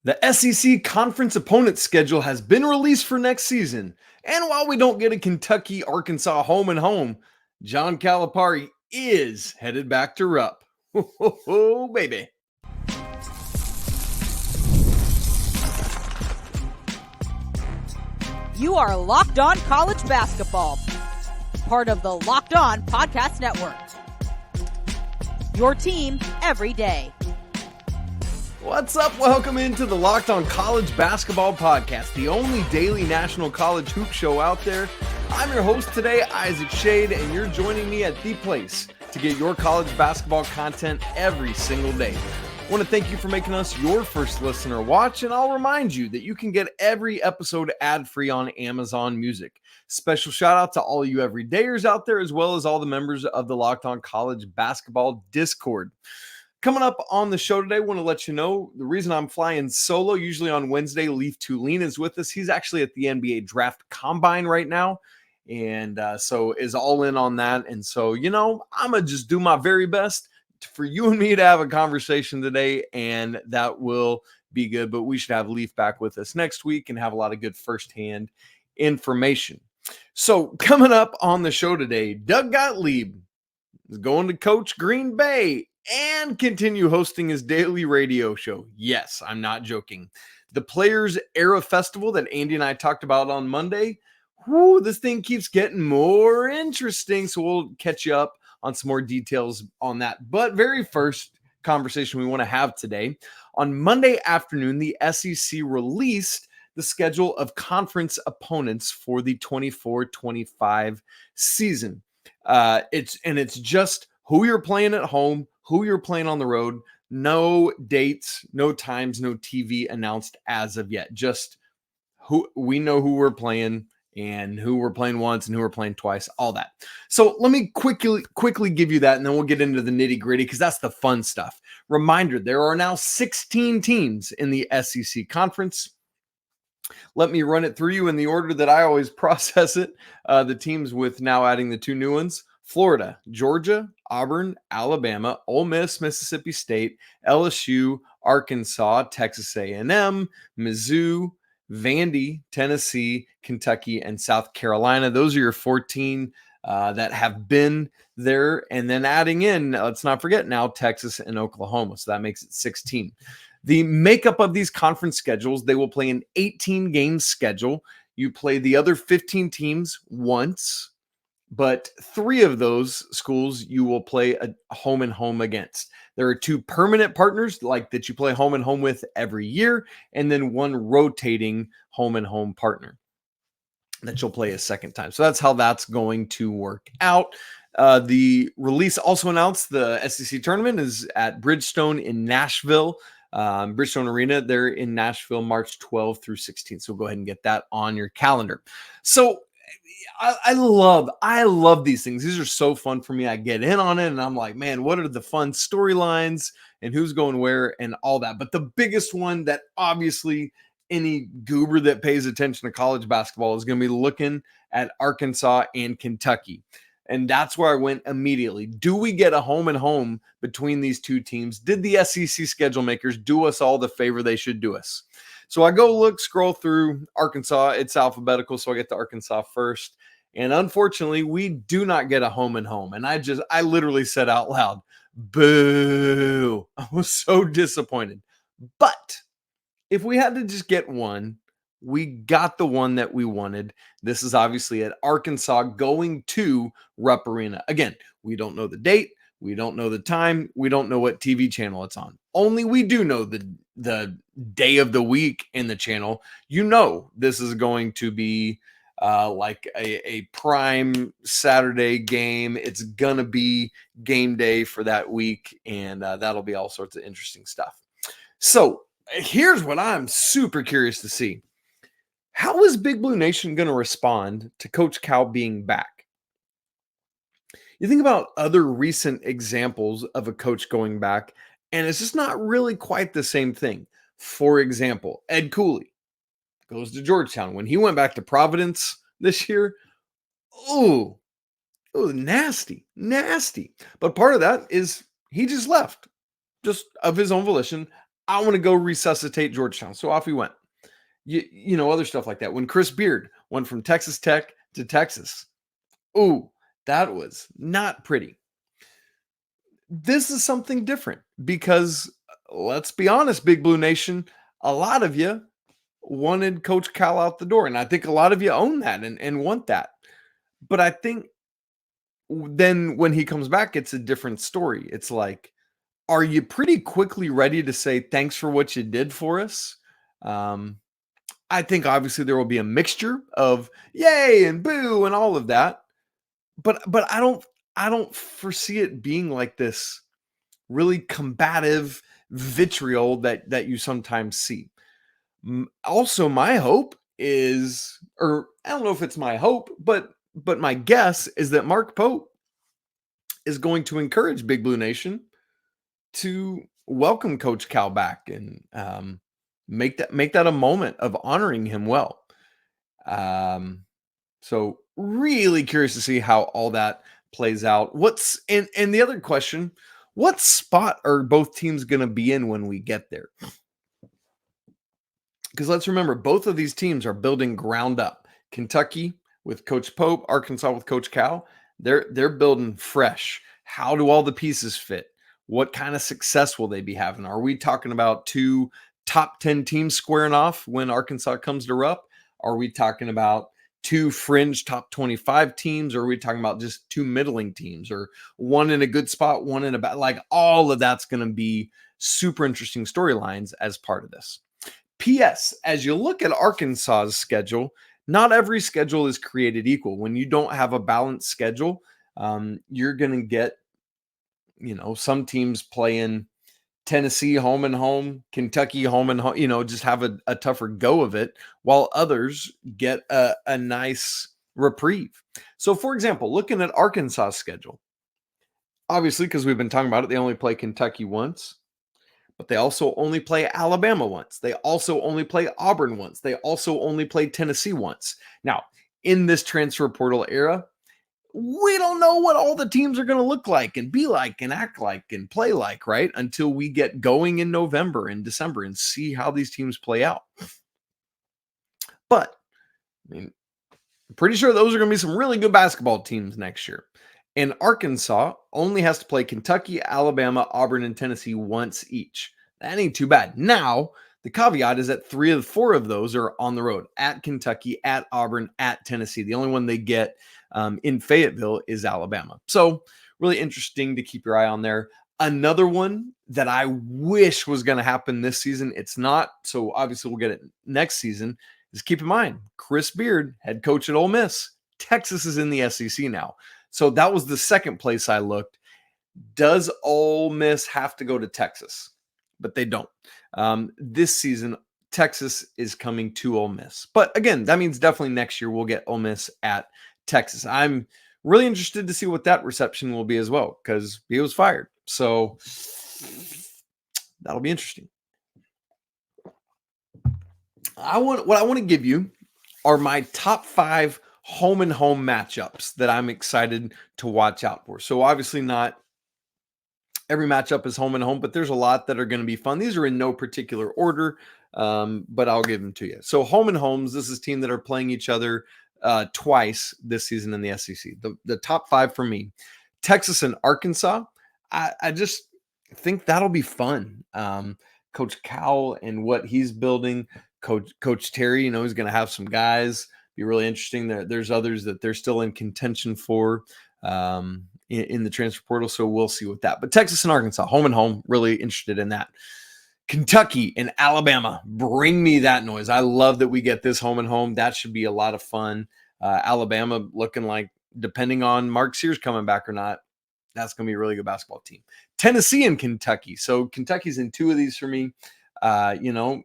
The SEC conference opponent schedule has been released for next season. And while we don't get a Kentucky, Arkansas home and home, John Calipari is headed back to Rupp. Oh, baby. You are Locked On College Basketball, part of the Locked On Podcast Network. Your team every day. What's up? Welcome into the Locked On College Basketball Podcast, the only daily national college hoop show out there. I'm your host today, Isaac Shade, and you're joining me at the place to get your college basketball content every single day. I want to thank you for making us your first listen or watch, and I'll remind you that you can get every episode ad-free on Amazon Music. Special shout out to all you everydayers out there, as well as all the members of the Locked On College Basketball Discord. Coming up on the show today, I want to let you know the reason I'm flying solo. Usually on Wednesday, Leaf Tulane is with us. He's actually at the NBA Draft Combine right now, and so is all in on that. And so, I'm going to just do my very best for you and me to have a conversation today, and that will be good. But we should have Leaf back with us next week and have a lot of good firsthand information. So coming up on the show today, Doug Gottlieb is going to coach Green Bay and continue hosting his daily radio show. Yes, I'm not joking. The Players Era Festival that Andy and I talked about on Monday, this thing keeps getting more interesting, so we'll catch you up on some more details on that. But very first conversation we want to have today, on Monday afternoon, the SEC released the schedule of conference opponents for the 24-25 season. It's just who you're playing at home, who you're playing on the road. No dates, no times, no TV announced as of yet. Just who we know who we're playing and who we're playing once and who we're playing twice, all that. So let me quickly give you that, and then we'll get into the nitty-gritty because that's the fun stuff. Reminder, there are now 16 teams in the SEC conference. Let me run it through you in the order that I always process it. The teams with now adding the two new ones: Florida, Georgia, Auburn, Alabama, Ole Miss, Mississippi State, LSU, Arkansas, Texas A&M, Mizzou, Vandy, Tennessee, Kentucky, and South Carolina. Those are your 14 that have been there. And then adding in, let's not forget now, Texas and Oklahoma. So that makes it 16. The makeup of these conference schedules, they will play an 18-game schedule. You play the other 15 teams once, but 3 of those schools you will play a home and home against. There are 2 permanent partners like that you play home and home with every year, and then 1 rotating home and home partner that you'll play a second time. So that's how that's going to work out. The release also announced the SEC tournament is at Bridgestone in Nashville. Bridgestone Arena, they're in Nashville, March 12th through 16th. So go ahead and get that on your calendar. So I love these things. These are so fun for me. I get in on it and I'm like, man, what are the fun storylines and who's going where and all that. But the biggest one that obviously any goober that pays attention to college basketball is going to be looking at Arkansas and Kentucky. And that's where I went immediately. Do we get a home and home between these two teams? Did the SEC schedule makers do us all the favor they should do us? So I go scroll through Arkansas. It's alphabetical, so I get to Arkansas first. And unfortunately, we do not get a home and home. And I literally said out loud, boo. I was so disappointed. But if we had to just get one, we got the one that we wanted. This is obviously at Arkansas going to Rupp Arena. Again, we don't know the date. We don't know the time. We don't know what TV channel it's on. Only we do know the day of the week in the channel. This is going to be like a prime Saturday game. It's going to be game day for that week, and that'll be all sorts of interesting stuff. So here's what I'm super curious to see. How is Big Blue Nation going to respond to Coach Cal being back? You think about other recent examples of a coach going back, and it's just not really quite the same thing. For example, Ed Cooley goes to Georgetown. When he went back to Providence this year, it was nasty. But part of that is he just left, just of his own volition. I want to go resuscitate Georgetown. So off we went. You know, other stuff like that. When Chris Beard went from Texas Tech to Texas, ooh, that was not pretty. This is something different because let's be honest, Big Blue Nation, a lot of you wanted Coach Cal out the door. And I think a lot of you own that and want that. But I think then when he comes back, it's a different story. It's like, are you pretty quickly ready to say thanks for what you did for us? I think obviously there will be a mixture of yay and boo and all of that. But I don't foresee it being like this really combative vitriol that you sometimes see. Also, my hope is, or I don't know if it's my hope, but my guess is that Mark Pope is going to encourage Big Blue Nation to welcome Coach Cal back and make that a moment of honoring him well. So really curious to see how all that plays out. And the other question, what spot are both teams going to be in when we get there? Because let's remember, both of these teams are building ground up. Kentucky with Coach Pope, Arkansas with Coach Cal, they're building fresh. How do all the pieces fit? What kind of success will they be having? Are we talking about 2 top 10 teams squaring off when Arkansas comes to Rupp? Are we talking about 2 fringe top 25 teams? Or are we talking about just 2 middling teams, or one in a good spot, one in a bad? Like, all of that's going to be super interesting storylines as part of this. P.S. As you look at Arkansas's schedule, not every schedule is created equal. When you don't have a balanced schedule, you're going to get, some teams playing Tennessee home and home, Kentucky home and home, just have a tougher go of it, while others get a nice reprieve. So, for example, looking at Arkansas's schedule, obviously, because we've been talking about it, they only play Kentucky once, but they also only play Alabama once. They also only play Auburn once. They also only play Tennessee once. Now, in this transfer portal era, we don't know what all the teams are going to look like and be like and act like and play like, right? Until we get going in November and December and see how these teams play out. But I'm pretty sure those are going to be some really good basketball teams next year. And Arkansas only has to play Kentucky, Alabama, Auburn, and Tennessee once each. That ain't too bad. Now, the caveat is that 3 of the 4 of those are on the road, at Kentucky, at Auburn, at Tennessee. The only one they get in Fayetteville is Alabama. So really interesting to keep your eye on there. Another one that I wish was going to happen this season, it's not, so obviously we'll get it next season, is keep in mind, Chris Beard, head coach at Ole Miss. Texas is in the SEC now. So that was the second place I looked. Does Ole Miss have to go to Texas? But they don't. This season, Texas is coming to Ole Miss. But again, that means definitely next year we'll get Ole Miss at Texas. I'm really interested to see what that reception will be as well, because he was fired. So that'll be interesting. What I want to give you are my top 5 home and home matchups that I'm excited to watch out for. So obviously not every matchup is home and home, but there's a lot that are going to be fun. These are in no particular order, but I'll give them to you. So home and homes, this is teams that are playing each other twice this season in the SEC. The top 5 for me, Texas and Arkansas. I just think that'll be fun. Coach Cal and what he's building, Coach Terry, he's going to have some guys. Be really interesting. There's others that they're still in contention for in the transfer portal, so we'll see with that. But Texas and Arkansas, home and home, really interested in that. Kentucky and Alabama, bring me that noise. I love that we get this home and home. That should be a lot of fun. Alabama looking like, depending on Mark Sears coming back or not, that's going to be a really good basketball team. Tennessee and Kentucky. So Kentucky's in 2 of these for me.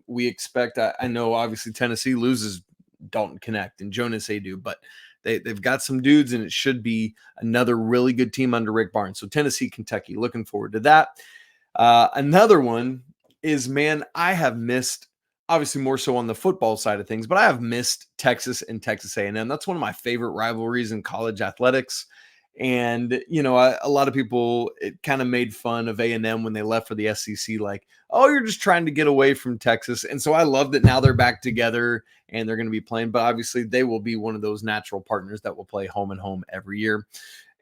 We expect, I know obviously Tennessee loses Dalton Connect and Jonas Adu, but they've got some dudes, and it should be another really good team under Rick Barnes. So Tennessee, Kentucky, looking forward to that. Another one is, I have missed, obviously more so on the football side of things, but I have missed Texas and Texas A&M. That's one of my favorite rivalries in college athletics. And, a lot of people, it kind of made fun of A&M when they left for the SEC, like, oh, you're just trying to get away from Texas. And so I love that now they're back together and they're going to be playing, but obviously they will be one of those natural partners that will play home and home every year.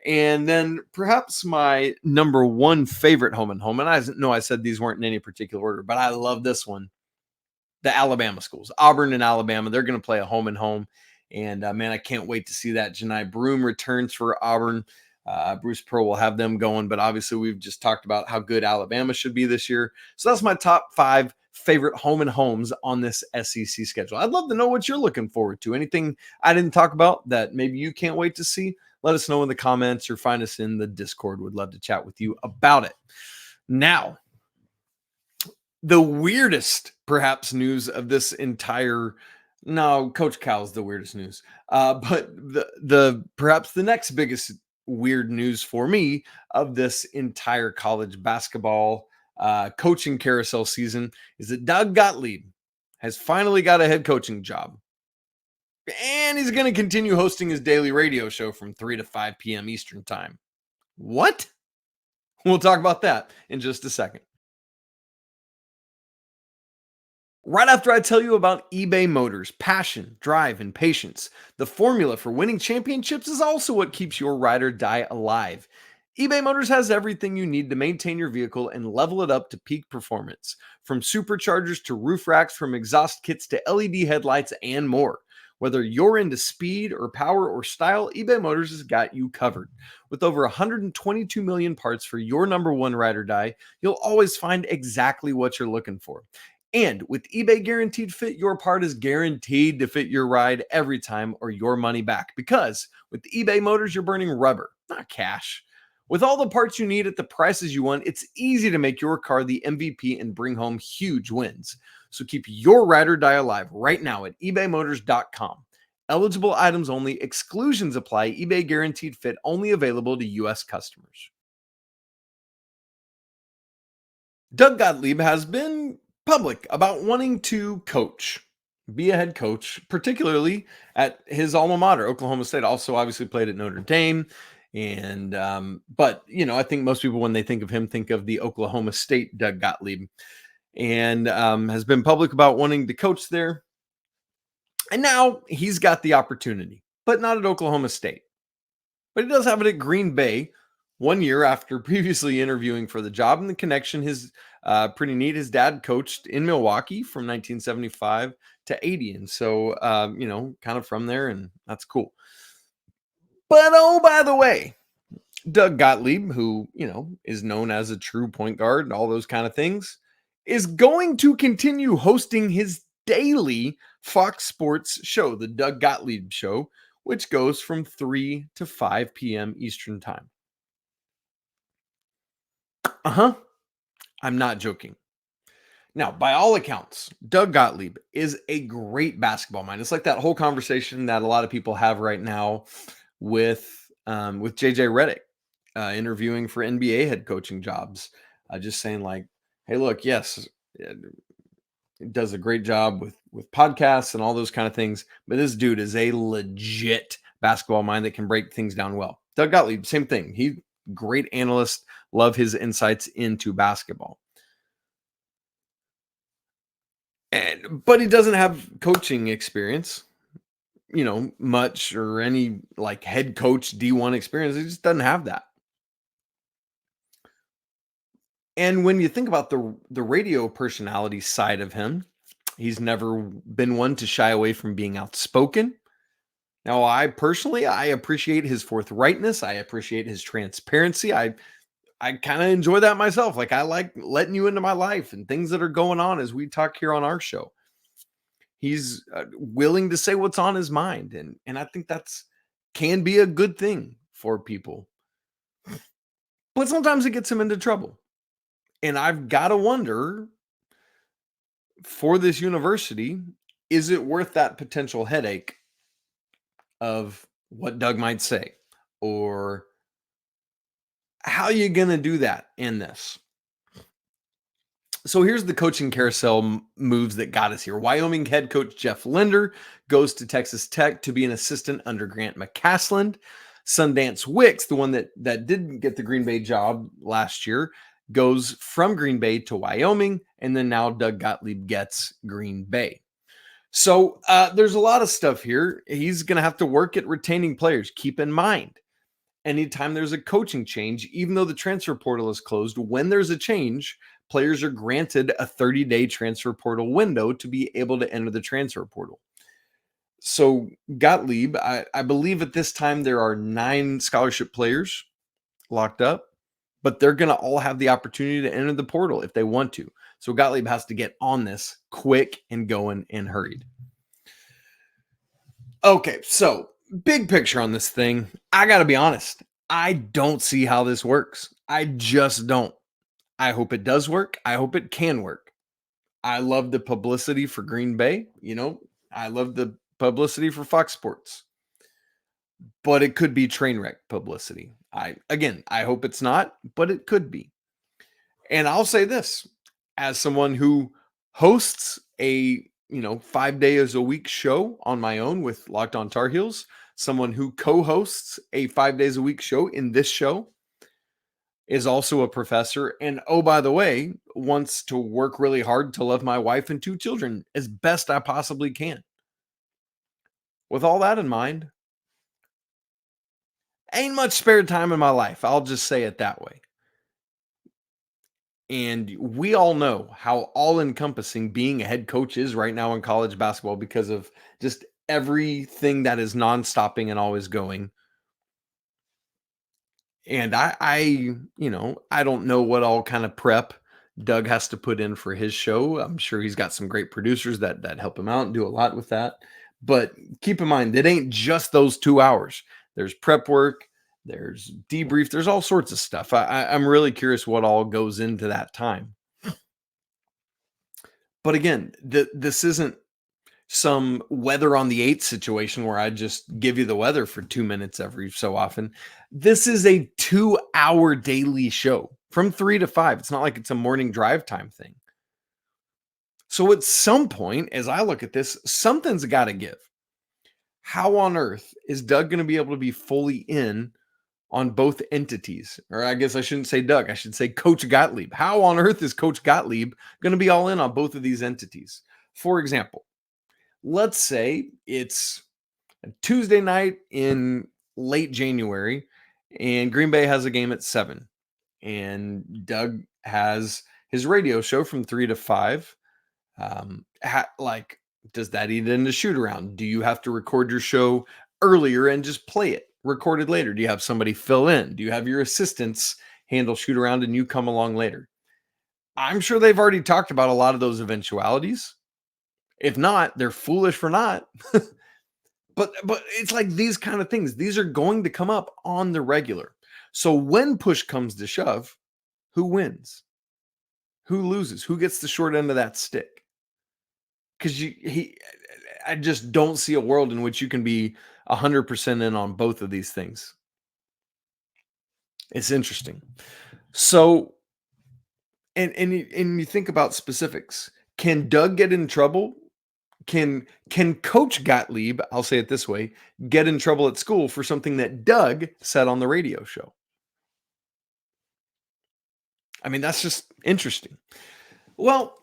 And then perhaps my number one favorite home and home, and I know I said these weren't in any particular order, but I love this one. The Alabama schools, Auburn and Alabama, they're going to play a home and home. And man, I can't wait to see that. Janai Broome returns for Auburn. Bruce Pearl will have them going, but obviously we've just talked about how good Alabama should be this year. So that's my top 5 favorite home and homes on this SEC schedule. I'd love to know what you're looking forward to. Anything I didn't talk about that maybe you can't wait to see? Let us know in the comments or find us in the Discord. Would love to chat with you about it. Now, the weirdest, perhaps, news of this entire Coach Cal's the weirdest news. But the perhaps the next biggest weird news for me of this entire college basketball coaching carousel season is that Doug Gottlieb has finally got a head coaching job. And he's going to continue hosting his daily radio show from 3 to 5 p.m. Eastern time. What? We'll talk about that in just a second. Right after I tell you about eBay Motors, passion, drive, and patience, the formula for winning championships is also what keeps your ride or die alive. eBay Motors has everything you need to maintain your vehicle and level it up to peak performance. From superchargers to roof racks, from exhaust kits to LED headlights, and more. Whether you're into speed or power or style, eBay Motors has got you covered. With over 122 million parts for your number one ride or die, you'll always find exactly what you're looking for. And with eBay Guaranteed Fit, your part is guaranteed to fit your ride every time or your money back. Because with eBay Motors, you're burning rubber, not cash. With all the parts you need at the prices you want, it's easy to make your car the MVP and bring home huge wins. So keep your ride or die alive right now at ebaymotors.com. Eligible items only, exclusions apply, eBay Guaranteed Fit only available to U.S. customers. Doug Gottlieb has been public about wanting to be a head coach, particularly at his alma mater, Oklahoma State. Also, obviously played at Notre Dame. And, but, I think most people, when they think of him, think of the Oklahoma State Doug Gottlieb, and has been public about wanting to coach there. And now he's got the opportunity, but not at Oklahoma State. But he does have it at Green Bay 1 year after previously interviewing for the job. And the connection is pretty neat. His dad coached in Milwaukee from 1975 to 80. And so, kind of from there, and that's cool. But, oh, by the way, Doug Gottlieb, who, is known as a true point guard and all those kind of things, is going to continue hosting his daily Fox Sports show, the Doug Gottlieb Show, which goes from 3 to 5 p.m. Eastern time. I'm not joking. Now, by all accounts, Doug Gottlieb is a great basketball mind. It's like that whole conversation that a lot of people have right now with JJ Redick interviewing for NBA head coaching jobs. Just saying like, hey, look, yes, it does a great job with podcasts and all those kind of things, but this dude is a legit basketball mind that can break things down well. Doug Gottlieb, same thing. He great analyst, love his insights into basketball. But he doesn't have coaching experience, much or any like head coach D1 experience. He just doesn't have that. And when you think about the radio personality side of him, he's never been one to shy away from being outspoken. Now, I appreciate his forthrightness. I appreciate his transparency. I kind of enjoy that myself. Like, I like letting you into my life and things that are going on as we talk here on our show. He's willing to say what's on his mind. And I think can be a good thing for people. But sometimes it gets him into trouble. And I've got to wonder, for this university, is it worth that potential headache of what Doug might say? Or how are you going to do that in this? So here's the coaching carousel moves that got us here. Wyoming head coach Jeff Linder goes to Texas Tech to be an assistant under Grant McCasland. Sundance Wicks, the one that didn't get the Green Bay job last year, goes from Green Bay to Wyoming, and then now Doug Gottlieb gets Green Bay. So there's a lot of stuff here. He's going to have to work at retaining players. Keep in mind, anytime there's a coaching change, even though the transfer portal is closed, when there's a change, players are granted a 30-day transfer portal window to be able to enter the transfer portal. So Gottlieb, I believe at this time there are 9 scholarship players locked up, but they're going to all have the opportunity to enter the portal if they want to. So Gottlieb has to get on this quick and going and hurried. Okay, so big picture on this thing. I got to be honest. I don't see how this works. I just don't. I hope it does work. I hope it can work. I love the publicity for Green Bay. I love the publicity for Fox Sports. But it could be train wreck publicity. I hope it's not, but it could be. And I'll say this, as someone who hosts a 5 days a week show on my own with Locked On Tar Heels, someone who co-hosts a 5 days a week show in this show, is also a professor, and oh, by the way, wants to work really hard to love my wife and 2 children as best I possibly can. With all that in mind, ain't much spare time in my life. I'll just say it that way. And we all know how all-encompassing being a head coach is right now in college basketball because of just everything that is non-stopping and always going. And I don't know what all kind of prep Doug has to put in for his show. I'm sure he's got some great producers that help him out and do a lot with that. But keep in mind, it ain't just those 2 hours. There's prep work, there's debrief, there's all sorts of stuff. I'm really curious what all goes into that time. But again, this isn't some weather on the 8th situation where I just give you the weather for 2 minutes every so often. This is a 2-hour daily show from 3 to 5. It's not like it's a morning drive time thing. So at some point, as I look at this, something's got to give. How on earth is Doug going to be able to be fully in on both entities? Or I guess I shouldn't say Doug. I should say Coach Gottlieb. How on earth is Coach Gottlieb going to be all in on both of these entities? For example, let's say it's a Tuesday night in late January and Green Bay has a game at 7. And Doug has his radio show from 3 to 5. Does that eat into shoot around? Do you have to record your show earlier and just play it recorded later? Do you have somebody fill in? Do you have your assistants handle shoot around and you come along later? I'm sure they've already talked about a lot of those eventualities. If not, they're foolish for not. But it's like these kind of things. These are going to come up on the regular. So when push comes to shove, who wins? Who loses? Who gets the short end of that stick? Because I just don't see a world in which you can be 100% in on both of these things. It's interesting. So, and you think about specifics. Can Doug get in trouble? Can Coach Gottlieb, I'll say it this way, get in trouble at school for something that Doug said on the radio show? I mean, that's just interesting. Well,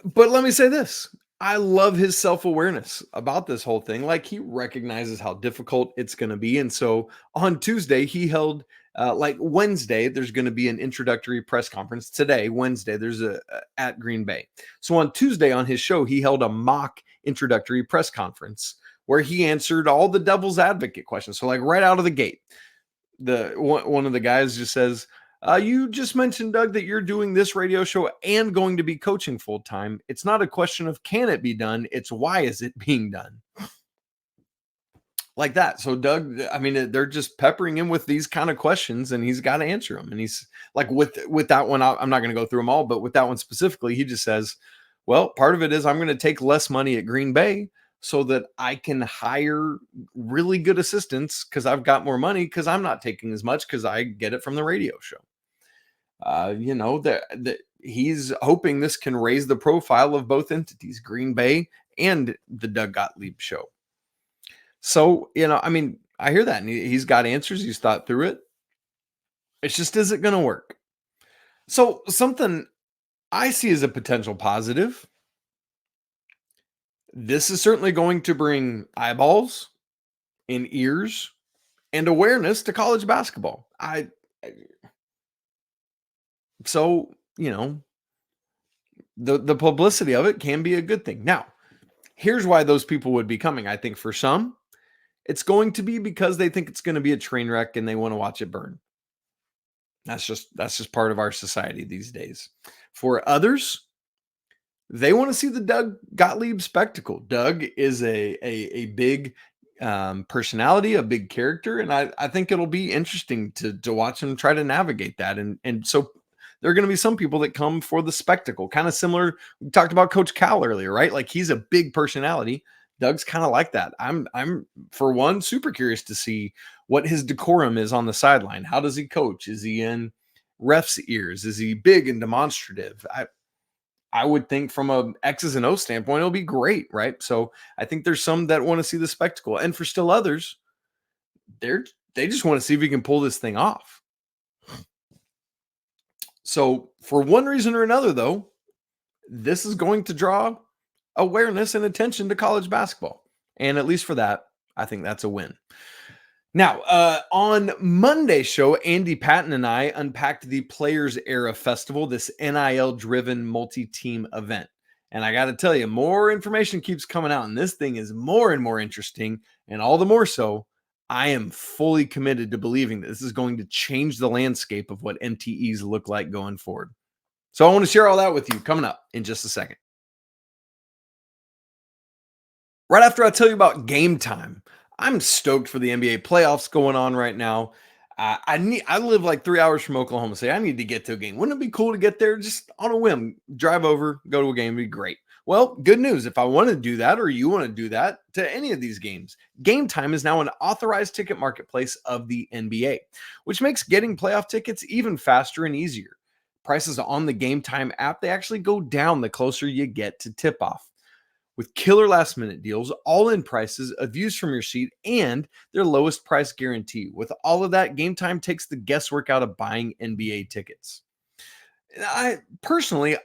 but let me say this. I love his self-awareness about this whole thing. Like, he recognizes how difficult it's going to be. And so on Tuesday, he held, Wednesday, there's going to be an introductory press conference. Today, Wednesday, there's at Green Bay. So on Tuesday on his show, he held a mock introductory press conference where he answered all the devil's advocate questions. So like right out of the gate, one of the guys just says, you just mentioned, Doug, that you're doing this radio show and going to be coaching full time. It's not a question of can it be done. It's why is it being done? Like that. So Doug, I mean, they're just peppering him with these kind of questions and he's got to answer them. And he's like, with that one, I'm not going to go through them all, but with that one specifically, he just says, well, part of it is I'm going to take less money at Green Bay so that I can hire really good assistants because I've got more money because I'm not taking as much because I get it from the radio show. He's hoping this can raise the profile of both entities, Green Bay and the Doug Gottlieb show. So, I mean, I hear that. And he's got answers. He's thought through it. It just isn't going to work. So something I see as a potential positive. This is certainly going to bring eyeballs and ears and awareness to college basketball. So, the publicity of it can be a good thing. Now, here's why those people would be coming. I think for some, it's going to be because they think it's going to be a train wreck and they want to watch it burn. That's just part of our society these days. For others, they want to see the Doug Gottlieb spectacle. Doug is a big personality, a big character, and I think it'll be interesting to watch him try to navigate that. And so there are going to be some people that come for the spectacle, kind of similar. We talked about Coach Cal earlier, right? Like he's a big personality. Doug's kind of like that. I'm for one super curious to see what his decorum is on the sideline. How does he coach? Is he in refs' ears? Is he big and demonstrative? I would think from a X's and O's standpoint, it'll be great, right? So I think there's some that want to see the spectacle, and for still others, they just want to see if we can pull this thing off. So for one reason or another, though, this is going to draw awareness and attention to college basketball, and at least for that, I think that's a win. Now, on Monday's show, Andy Patton and I unpacked the Players Era Festival, this NIL-driven multi-team event. And I got to tell you, more information keeps coming out, and this thing is more and more interesting, and all the more so, I am fully committed to believing that this is going to change the landscape of what MTEs look like going forward. So I want to share all that with you coming up in just a second. Right after I tell you about Game Time, I'm stoked for the NBA playoffs going on right now. I live like 3 hours from Oklahoma City. I need to get to a game. Wouldn't it be cool to get there just on a whim? Drive over, go to a game, would be great. Well, good news. If I want to do that or you want to do that to any of these games, Game Time is now an authorized ticket marketplace of the NBA, which makes getting playoff tickets even faster and easier. Prices on the Game Time app, they actually go down the closer you get to tip-off. With killer last-minute deals, all-in prices, views from your seat, and their lowest price guarantee. With all of that, Game Time takes the guesswork out of buying NBA tickets. I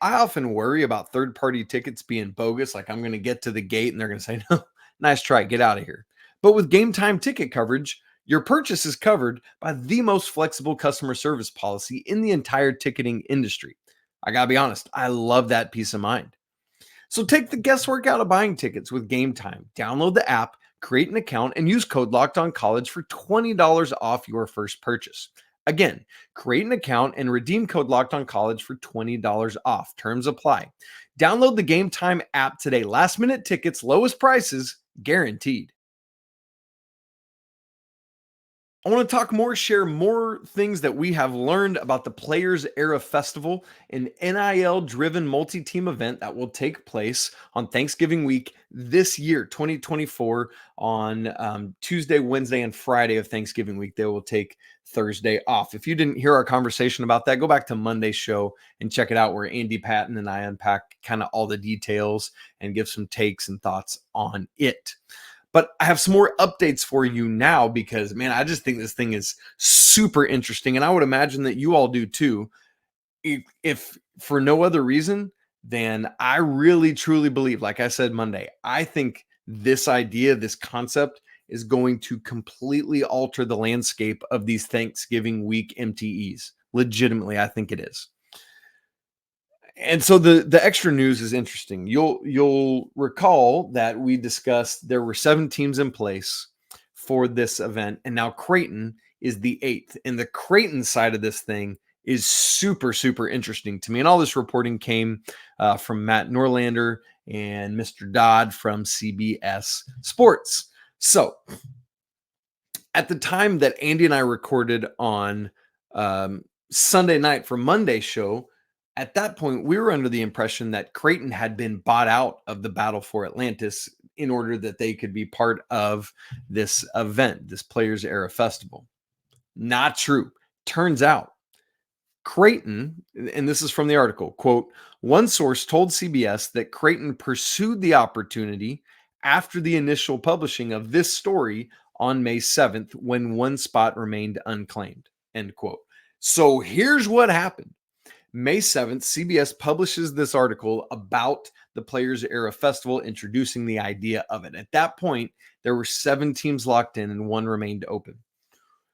often worry about third-party tickets being bogus, like I'm going to get to the gate and they're going to say, no, nice try, get out of here. But with Game Time ticket coverage, your purchase is covered by the most flexible customer service policy in the entire ticketing industry. I got to be honest, I love that peace of mind. So take the guesswork out of buying tickets with Game Time. Download the app, create an account, and use code LOCKEDONCollege for $20 off your first purchase. Again, create an account and redeem code LOCKEDONCollege for $20 off. Terms apply. Download the Game Time app today. Last minute tickets, lowest prices, guaranteed. I want to talk more, share more things that we have learned about the Players Era Festival, an NIL-driven multi-team event that will take place on Thanksgiving week this year, 2024, on Tuesday, Wednesday, and Friday of Thanksgiving week. They will take Thursday off. If you didn't hear our conversation about that, go back to Monday's show and check it out, where Andy Patton and I unpack kind of all the details and give some takes and thoughts on it. But I have some more updates for you now because, man, I just think this thing is super interesting. And I would imagine that you all do too. If for no other reason, then I really, truly believe, like I said Monday, I think this idea, this concept is going to completely alter the landscape of these Thanksgiving week MTEs. Legitimately, I think it is. And so the extra news is interesting. You'll recall that we discussed there were 7 teams in place for this event, and now Creighton is the 8th. And the Creighton side of this thing is super, super interesting to me. And all this reporting came from Matt Norlander and Mr. Dodd from CBS Sports. So at the time that Andy and I recorded on Sunday night for Monday's show, at that point, we were under the impression that Creighton had been bought out of the battle for Atlantis in order that they could be part of this event, this Players Era Festival. Not true. Turns out, Creighton, and this is from the article, quote, one source told CBS that Creighton pursued the opportunity after the initial publishing of this story on May 7th when one spot remained unclaimed, end quote. So here's what happened. May 7th, CBS publishes this article about the Players Era Festival, introducing the idea of it. At that point, there were 7 teams locked in and 1 remained open.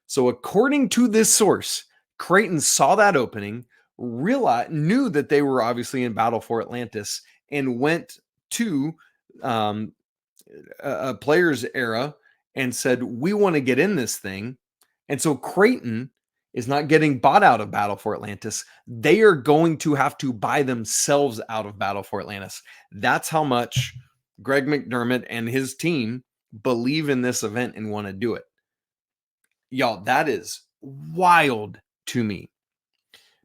So according to this source, Creighton saw that opening, knew that they were obviously in battle for Atlantis, and went to a Players Era and said, we want to get in this thing. And so Creighton is not getting bought out of Battle for Atlantis. They are going to have to buy themselves out of Battle for Atlantis. That's how much Greg McDermott and his team believe in this event and want to do it. Y'all, that is wild to me,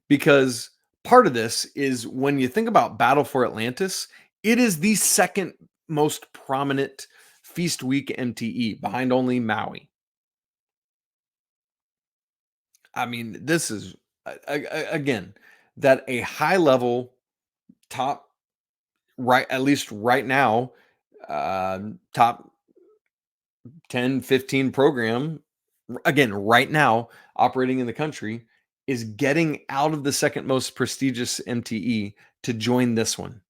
because part of this is when you think about Battle for Atlantis, it is the second most prominent feast week MTE behind only Maui. I mean, this is, again, that a high level top, right, at least right now, top 10, 15 program, again, right now, operating in the country, is getting out of the second most prestigious MTE to join this one,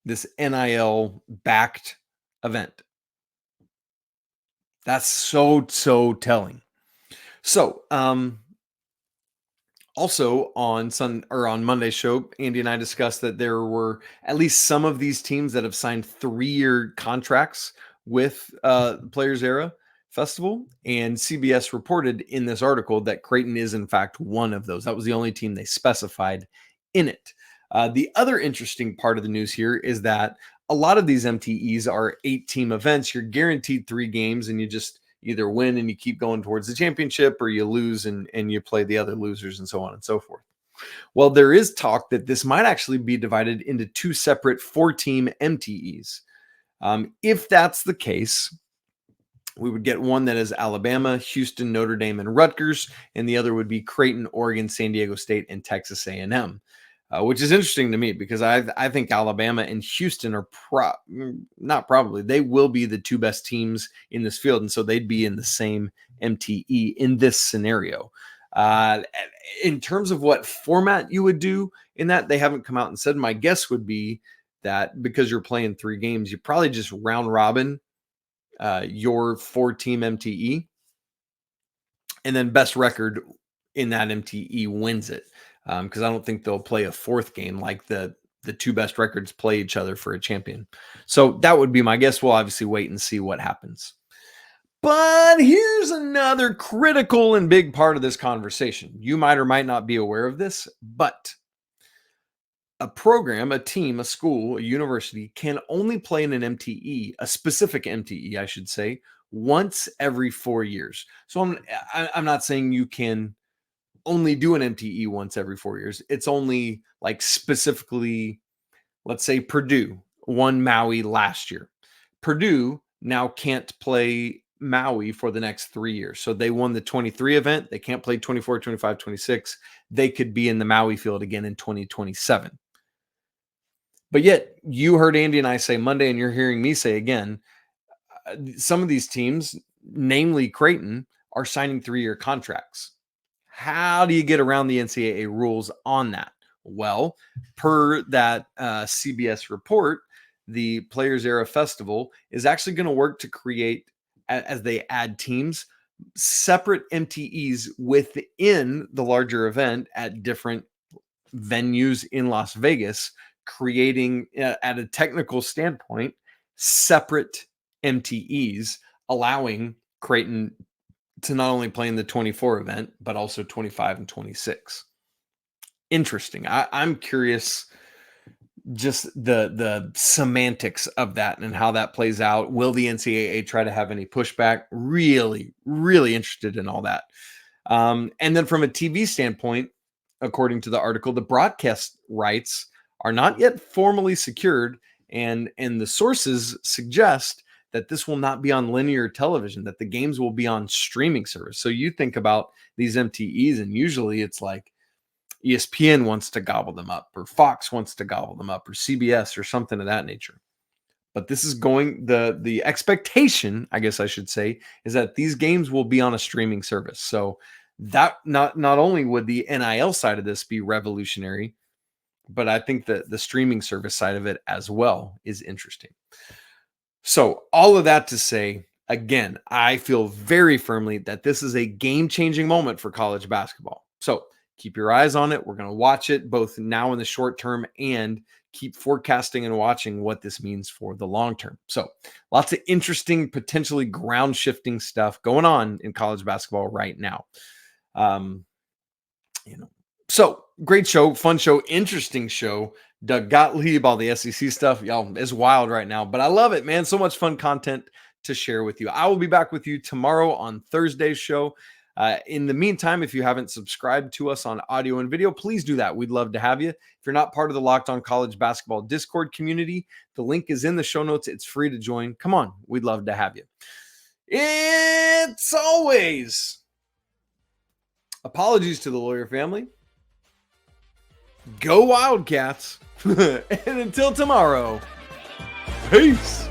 this NIL-backed event. That's so telling. So, also on Monday's show, Andy and I discussed that there were at least some of these teams that have signed 3-year contracts with Players Era Festival, and CBS reported in this article that Creighton is in fact one of those. That was the only team they specified in it. The other interesting part of the news here is that a lot of these MTEs are 8-team events. You're guaranteed 3 games, and you just either win and you keep going towards the championship, or you lose and you play the other losers, and so on and so forth. Well, there is talk that this might actually be divided into 2 separate 4-team MTEs. If that's the case, we would get one that is Alabama, Houston, Notre Dame, and Rutgers, and the other would be Creighton, Oregon, San Diego State, and Texas A&M. Which is interesting to me, because I think Alabama and Houston are they will be the 2 best teams in this field, and so they'd be in the same MTE in this scenario. In terms of what format you would do in that, they haven't come out and said. My guess would be that because you're playing 3 games, you probably just round robin your 4-team MTE, and then best record in that MTE wins it. Because I don't think they'll play a 4th game like the 2 best records play each other for a champion. So that would be my guess. We'll obviously wait and see what happens. But here's another critical and big part of this conversation. You might or might not be aware of this, but a program, a team, a school, a university can only play in an MTE, a specific MTE, I should say, once every 4 years. So I'm not saying you can only do an MTE once every 4 years. It's only like specifically, let's say Purdue won Maui last year. Purdue now can't play Maui for the next 3 years. So they won the 23 event. They can't play 24, 25, 26. They could be in the Maui field again in 2027. But yet you heard Andy and I say Monday, and you're hearing me say again, some of these teams, namely Creighton, are signing 3-year contracts. How do you get around the NCAA rules on that? Well, per that CBS report, the Players Era Festival is actually going to work to create, as they add teams, separate MTEs within the larger event at different venues in Las Vegas, creating, at a technical standpoint, separate MTEs, allowing Creighton to not only play in the 24 event, but also 25 and 26. Interesting. I'm curious just the semantics of that and how that plays out. Will the NCAA try to have any pushback? Really, really interested in all that. And then from a TV standpoint, according to the article, the broadcast rights are not yet formally secured, and the sources suggest that this will not be on linear television, that the games will be on streaming service. So you think about these MTEs, and usually it's like ESPN wants to gobble them up, or Fox wants to gobble them up, or CBS, or something of that nature. But this is going, the expectation, I guess I should say, is that these games will be on a streaming service. So that not only would the NIL side of this be revolutionary, but I think that the streaming service side of it as well is interesting. So all of that to say, again, I feel very firmly that this is a game-changing moment for college basketball. So keep your eyes on it. We're going to watch it both now in the short term and keep forecasting and watching what this means for the long term. So lots of interesting, potentially ground shifting stuff going on in college basketball right now. So great show, fun show, interesting show. Doug Gottlieb, all the SEC stuff, y'all, is wild right now, but I love it, man. So much fun content to share with you. I will be back with you tomorrow on Thursday's show. In the meantime, if you haven't subscribed to us on audio and video, please do that. We'd love to have you. If you're not part of the Locked On College Basketball Discord community, the link is in the show notes. It's free to join. Come on. We'd love to have you. It's always apologies to the lawyer family. Go Wildcats. And until tomorrow, peace.